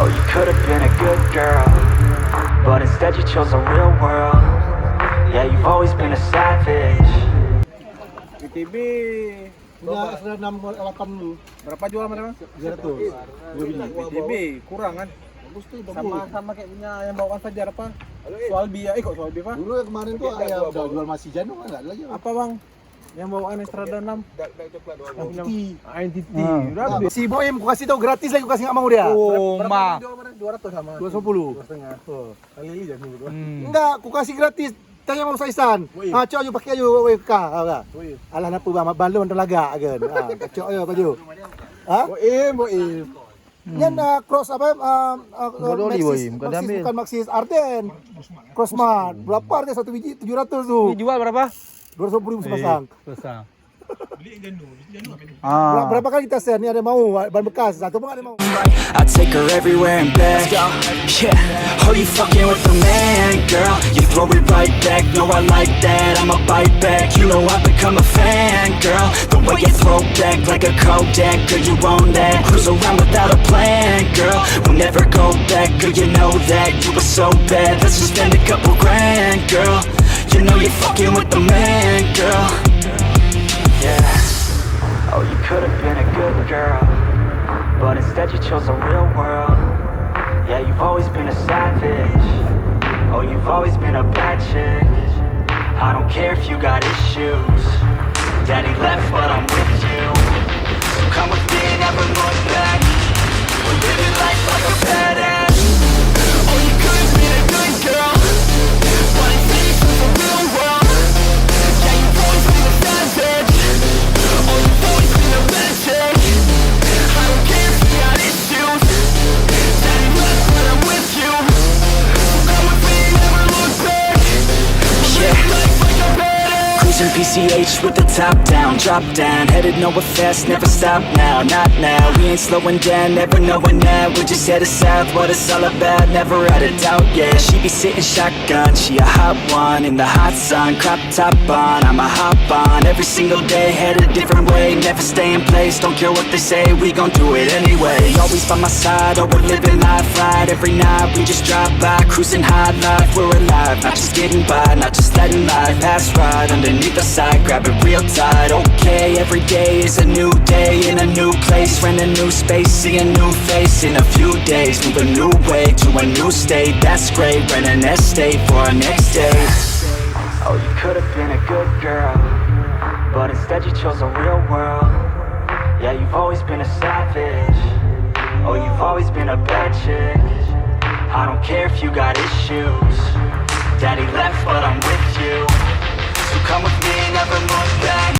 Oh, you could have been a good girl, but instead you chose a real world. Yeah, you've always been a savage. PTB Punya sudah 68 dulu. berapa jual mana? 300. Dua biji. PTB kurang kan? Bagus tuh, Sama kayak punya yang bawaan Fajar apa? Soalbi ya, kok Soalbi apa? Dulu yang kemarin tuh ya udah jual masih Janu kan enggak ada lagi. Apa bang? Yang bawaan Estrada 6 yang punya Entity. Udah Nah, habis. si Boim gua kasih tau gratis lagi, gua kasih enggak mau dia. Oh, ma. 200 sama. 250. 2,5. Kali ini jadi gitu. Enggak, aku kasih gratis. Tanya mau Saisan. Ah, cok ayo pakai ayo WK. Wih. Alah napa bang balu antara laga kan. Ah, cok ayo baju. Ha? Boim. Yan cross apa Bodoli, Boim, bukan diambil. bukan Maxis Arden. Crossmart. Berapa harga satu biji? 700 tuh. Jual berapa? 250.000 sepasang. Besar. Berapa kali kita share? Ni ada mau ban bekas, satu pun ada mau. I take her everywhere and back. Yeah, oh you fucking with the man, girl. You throw it right back. No, I like that. I'ma bite back. You know I become a fan, girl. The way you throw back like a Kodak, girl, you own that. Cruise around without a plan, girl. We'll never go back, girl. You know that. You were so bad. Let's just spend a couple grand, girl. You know you're fucking with the man, girl. Yeah. Oh, you could have been a good girl, but instead you chose a real world. Yeah, you've always been a savage. Oh, you've always been a bad chick. I don't care if you got issues. Daddy left, but I'm with you. So come with me, never look back. We're living life like a badass. Oh, you could have been a good girl, but instead you chose a real world. Yeah, you've always been a savage. Oh, you've always been a bad chick. I don't care if you got issues. Daddy left, but I'm with you. So come with me, never look back. Yeah. Life like a badass. Cruising PCH with the top down, drop down. Headed nowhere fast, never stop now, not now. We ain't slowing down, never knowing that. We're just headed south, what it's all about, never had a doubt, yeah. She be sitting shotgun, she a hot one. In the hot sun, crop top on, I'ma hop on. Every single day, head a different way. Never stay in place, don't care what they say, we gon' do it anyway. Always by my side, oh we're living life right. Every night we just drive by, cruising high life, we're alive. Not just getting by, not just letting life pass right underneath the side, grab it real tight. Okay, every day is a new day in a new place. Rent a new space, see a new face in a few days. Move a new way to a new state, that's great. Rent an estate for our next day. Oh, you could have been a good girl, but instead you chose a real world. Yeah, you've always been a savage. Oh, you've always been a bad chick. I don't care if you got issues. Daddy left, but I'm with